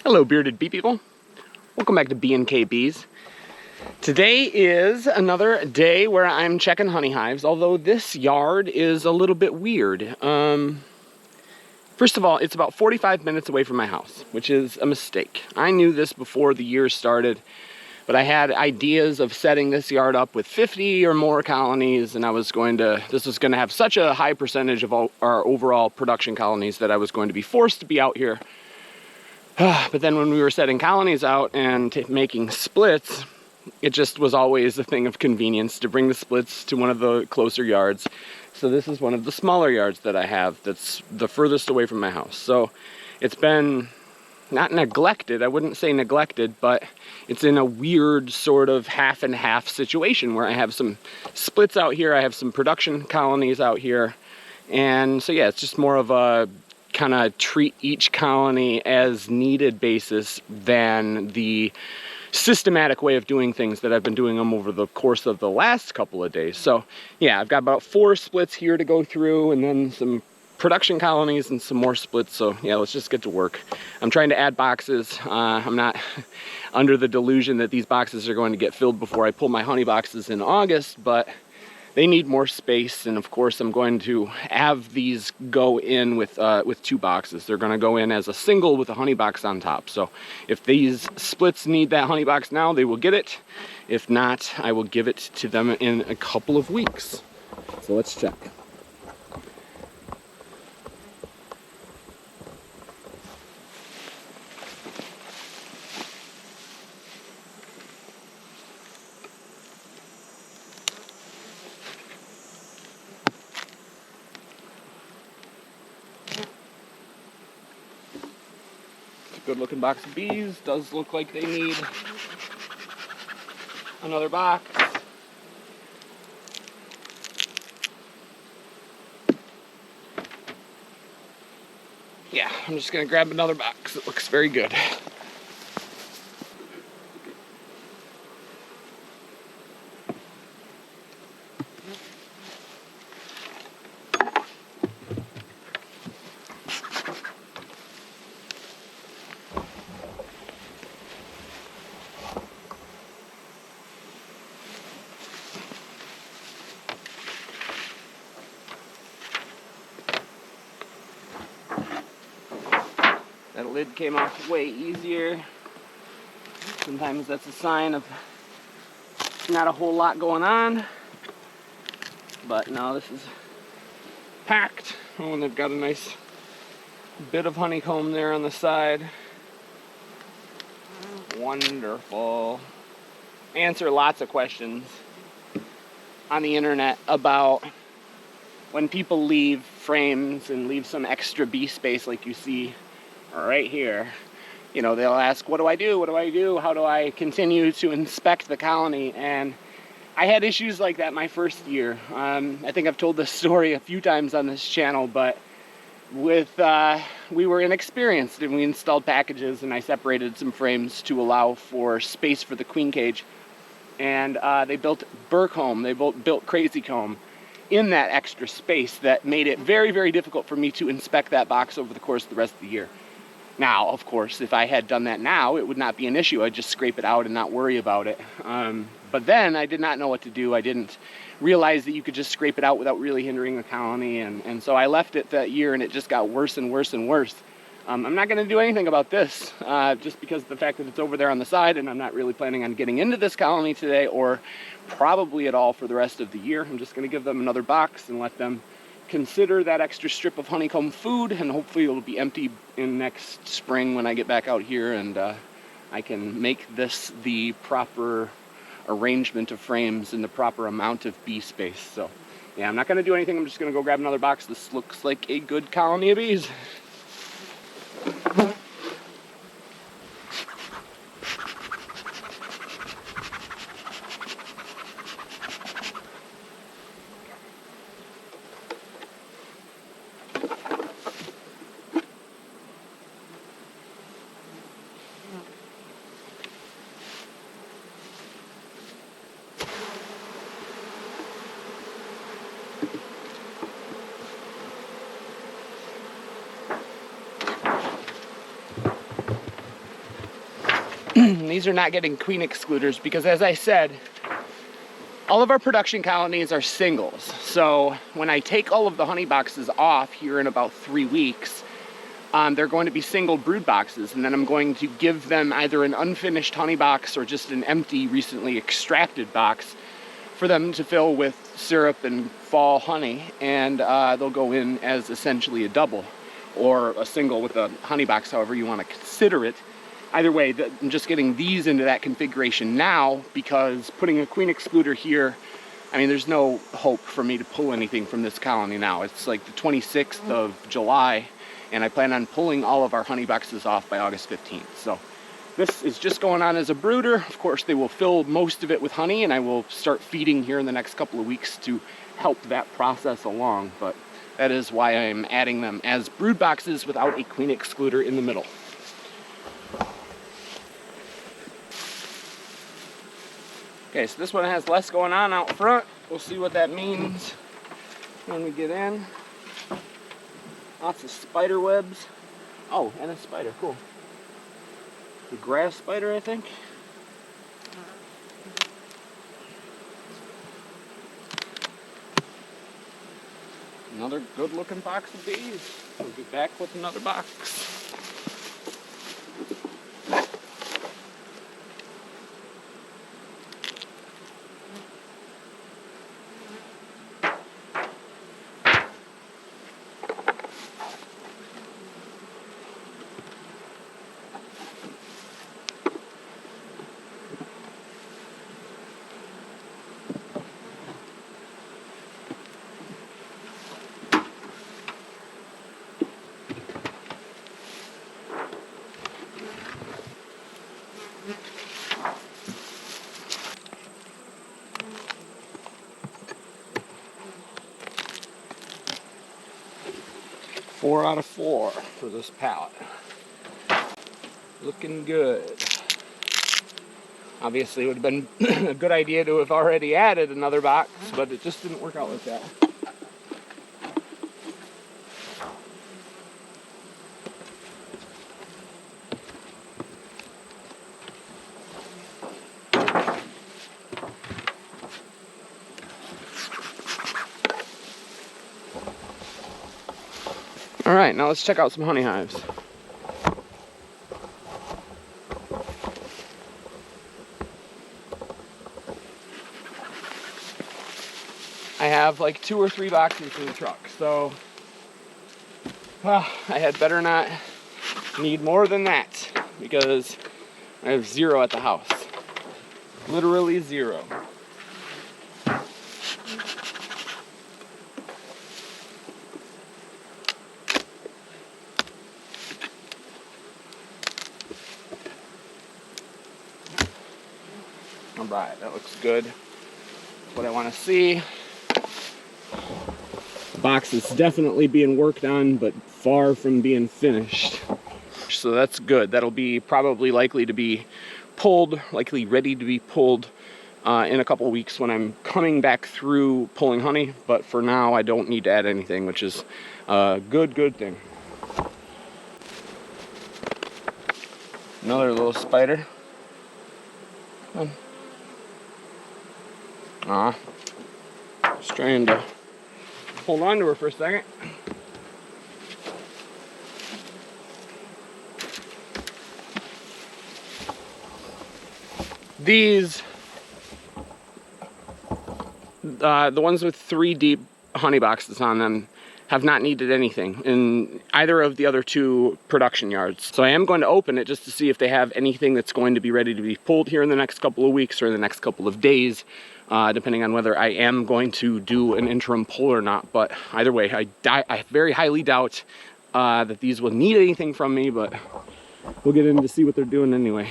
Hello, bearded bee people. Welcome back to B&K Bees. Today is another day where I'm checking honey hives, although this yard is a little bit weird. First of all, it's about 45 minutes away from my house, which is a mistake. I knew this before the year started, but I had ideas of setting this yard up with 50 or more colonies, and this was going to have such a high percentage of our overall production colonies that I was going to be forced to be out here. But then when we were setting colonies out and making splits, it just was always a thing of convenience to bring the splits to one of the closer yards. So this is one of the smaller yards that I have that's the furthest away from my house. So it's been not neglected, I wouldn't say neglected, but it's in a weird sort of half and half situation where I have some splits out here, I have some production colonies out here. And so yeah, it's just more of a kind of treat each colony as needed basis than the systematic way of doing things that I've been doing them over the course of the last couple of days. So yeah, I've got about 4 splits here to go through, and then some production colonies and some more splits. So yeah, let's just get to work. I'm trying to add boxes. I'm not under the delusion that these boxes are going to get filled before I pull my honey boxes in August, but they need more space, and of course I'm going to have these go in with 2 boxes. They're going to go in as a single with a honey box on top. So if these splits need that honey box now, they will get it. If not, I will give it to them in a couple of weeks. So let's check. Good looking box of bees. Does look like they need another box. Yeah, I'm just gonna grab another box. It looks very good. That lid came off way easier. Sometimes that's a sign of not a whole lot going on. But no, this is packed. Oh, and they've got a nice bit of honeycomb there on the side. Wonderful. Answer lots of questions on the internet about when people leave frames and leave some extra bee space like you see right here. You know, they'll ask, what do I do? What do I do? How do I continue to inspect the colony? And I had issues like that my first year. I think I've told this story a few times on this channel, but we were inexperienced and we installed packages, and I separated some frames to allow for space for the queen cage. And they built burr comb, they built crazy comb in that extra space that made it very, very difficult for me to inspect that box over the course of the rest of the year. Now, of course, if I had done that now, it would not be an issue. I'd just scrape it out and not worry about it. But then I did not know what to do. I didn't realize that you could just scrape it out without really hindering the colony. And so I left it that year, and it just got worse and worse and worse. I'm not going to do anything about this, just because of the fact that it's over there on the side, and I'm not really planning on getting into this colony today or probably at all for the rest of the year. I'm just going to give them another box and let them consider that extra strip of honeycomb food, and hopefully it'll be empty in next spring when I get back out here, and I can make this the proper arrangement of frames and the proper amount of bee space. So yeah, I'm not going to do anything. I'm just going to go grab another box. This looks like a good colony of bees. these are not getting queen excluders because, as I said, all of our production colonies are singles. So when I take all of the honey boxes off here in about 3 weeks, they're going to be single brood boxes, and then I'm going to give them either an unfinished honey box or just an empty, recently extracted box for them to fill with syrup and fall honey, and they'll go in as essentially a double or a single with a honey box, however you want to consider it. Either way, I'm just getting these into that configuration now because putting a queen excluder here, I mean, there's no hope for me to pull anything from this colony now. It's like the 26th of July, and I plan on pulling all of our honey boxes off by August 15th. So this is just going on as a brooder. Of course, they will fill most of it with honey, and I will start feeding here in the next couple of weeks to help that process along. But that is why I'm adding them as brood boxes without a queen excluder in the middle. Okay, so this one has less going on out front. We'll see what that means when we get in. Lots of spider webs. Oh, and a spider, cool. The grass spider, I think. Another good looking box of bees. We'll be back with another box. Four out of 4 for this pallet. Looking good. Obviously, it would have been a good idea to have already added another box, but it just didn't work out like that. All right, now let's check out some honey hives. I have like 2 or 3 boxes in the truck, so I had better not need more than that because I have 0 at the house. Literally 0. All right, that looks good. That's what I want to see. The box is definitely being worked on, but far from being finished. So that's good. That'll be probably likely to be pulled, likely ready to be pulled in a couple weeks when I'm coming back through pulling honey. But for now, I don't need to add anything, which is a good thing. Another little spider. Come on. Just trying to hold on to her for a second. These, the ones with 3 deep honey boxes on them, have not needed anything in either of the other 2 production yards. So I am going to open it just to see if they have anything that's going to be ready to be pulled here in the next couple of weeks or in the next couple of days, depending on whether I am going to do an interim pull or not. But either way, I very highly doubt that these will need anything from me, but we'll get in to see what they're doing anyway.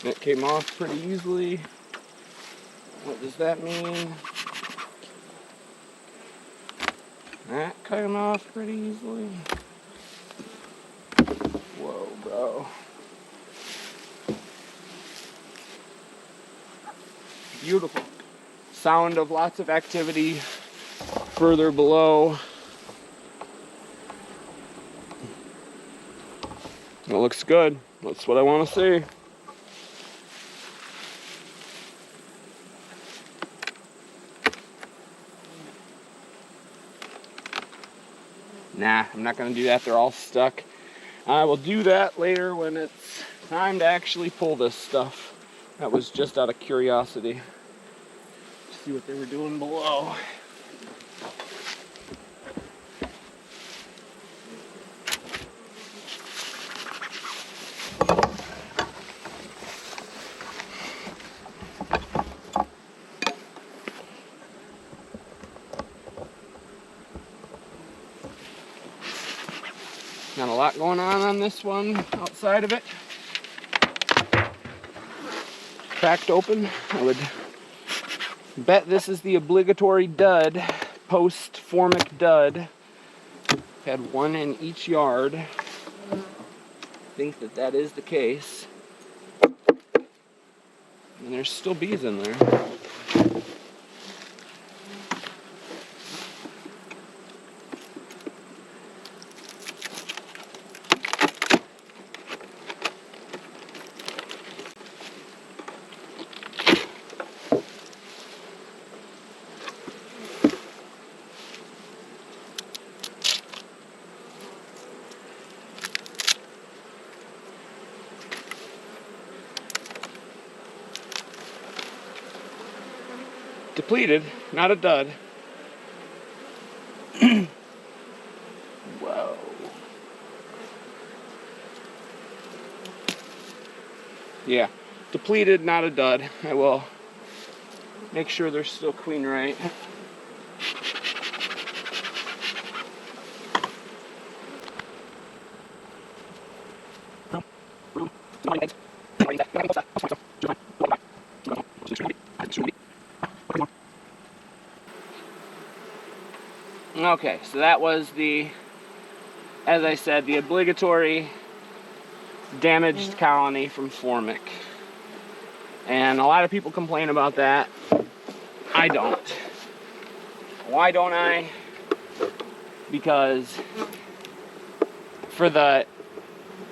It came off pretty easily. What does that mean? That came off pretty easily. Whoa, bro. Beautiful. Sound of lots of activity further below. It looks good. That's what I want to see. Nah, I'm not going to do that. They're all stuck. I will do that later when it's time to actually pull this stuff. That was just out of curiosity. See what they were doing below. Not a lot going on this one outside of it. Cracked open. I would bet this is the obligatory dud, post-formic dud. Had one in each yard. I think that that is the case. And there's still bees in there. Depleted, not a dud. Whoa. Yeah, depleted, not a dud. I will make sure they're still queen right. Okay, so that was the, as I said, the obligatory damaged colony from formic. And a lot of people complain about that. I don't. Why don't I? Because for the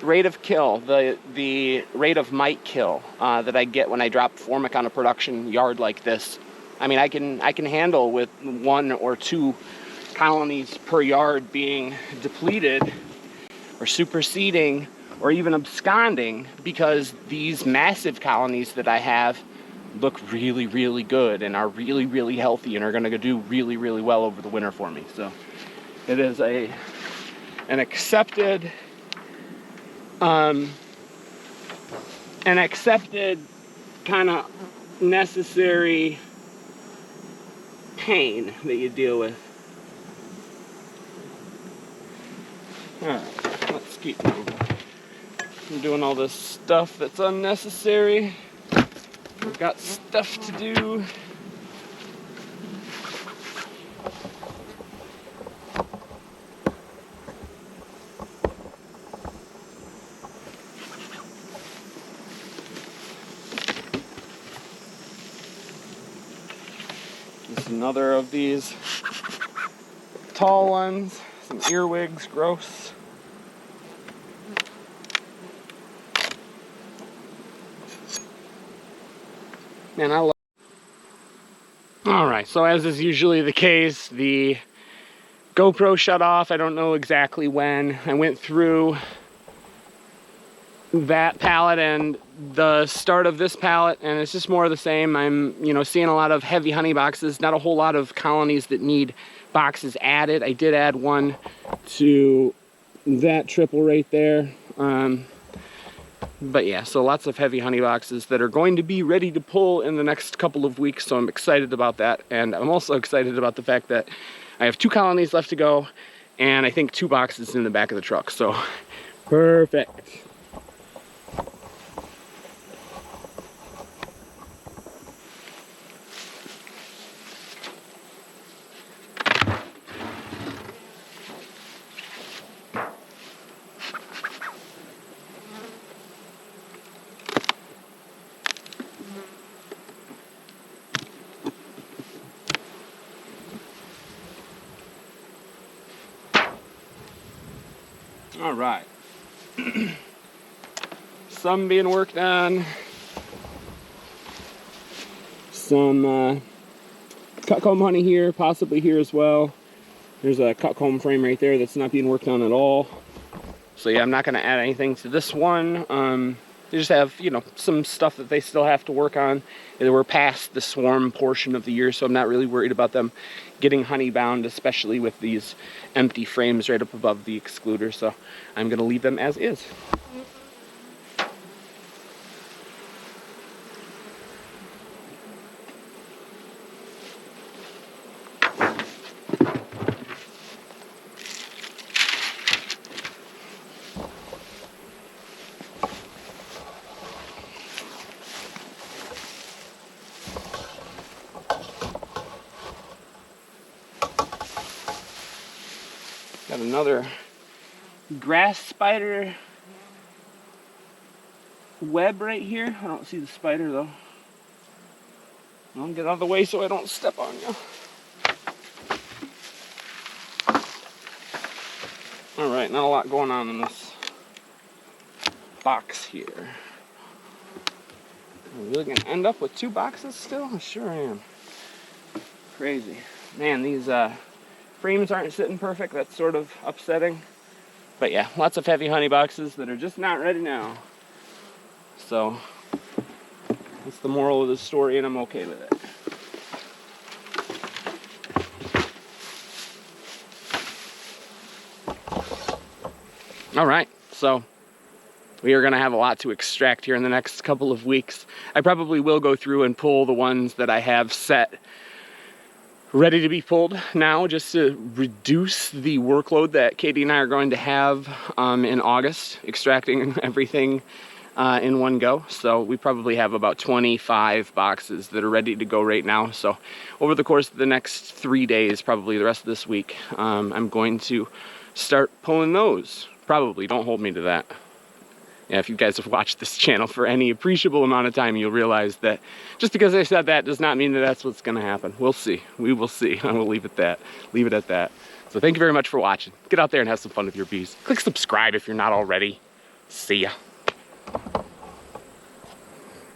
rate of kill, the rate of mite kill that I get when I drop formic on a production yard like this, I mean, I can handle with 1 or 2 colonies per yard being depleted or superseding or even absconding, because these massive colonies that I have look really, really good and are really, really healthy and are going to do really, really well over the winter for me. So it is an accepted kind of necessary pain that you deal with. Alright, let's keep moving. I'm doing all this stuff that's unnecessary. We've got stuff to do. This is another of these tall ones. Some earwigs, gross. Man, I love. Alright, so as is usually the case, the GoPro shut off. I don't know exactly when. I went through that pallet and the start of this pallet, and it's just more of the same. I'm, seeing a lot of heavy honey boxes, not a whole lot of colonies that need boxes added. I did add one to that triple right there. But yeah, so lots of heavy honey boxes that are going to be ready to pull in the next couple of weeks, so I'm excited about that. And I'm also excited about the fact that I have 2 colonies left to go, and I think 2 boxes in the back of the truck, so perfect. All right. some being worked on. Some cut comb honey here, possibly here as well. There's a cut comb frame right there that's not being worked on at all. So yeah, I'm not going to add anything to this one. They just have, you know, some stuff that they still have to work on. We're past the swarm portion of the year, so I'm not really worried about them getting honey bound, especially with these empty frames right up above the excluder. So I'm going to leave them as is. Got another grass spider web right here. I don't see the spider though. I'll get out of the way so I don't step on you. Alright, not a lot going on in this box here. Are we really gonna end up with 2 boxes still? I sure am. Crazy. Man, these frames aren't sitting perfect. That's sort of upsetting. But yeah, lots of heavy honey boxes that are just not ready now. So that's the moral of the story, and I'm okay with it. All right, so we are going to have a lot to extract here in the next couple of weeks. I probably will go through and pull the ones that I have set ready to be pulled now, just to reduce the workload that Katie and I are going to have in August, extracting everything in one go. So we probably have about 25 boxes that are ready to go right now. So over the course of the next 3 days, probably the rest of this week, I'm going to start pulling those. Probably, don't hold me to that. Yeah, if you guys have watched this channel for any appreciable amount of time, you'll realize that just because I said that does not mean that that's what's going to happen. We'll see. We will see. I will leave it at that. So thank you very much for watching. Get out there and have some fun with your bees. Click subscribe if you're not already. See ya.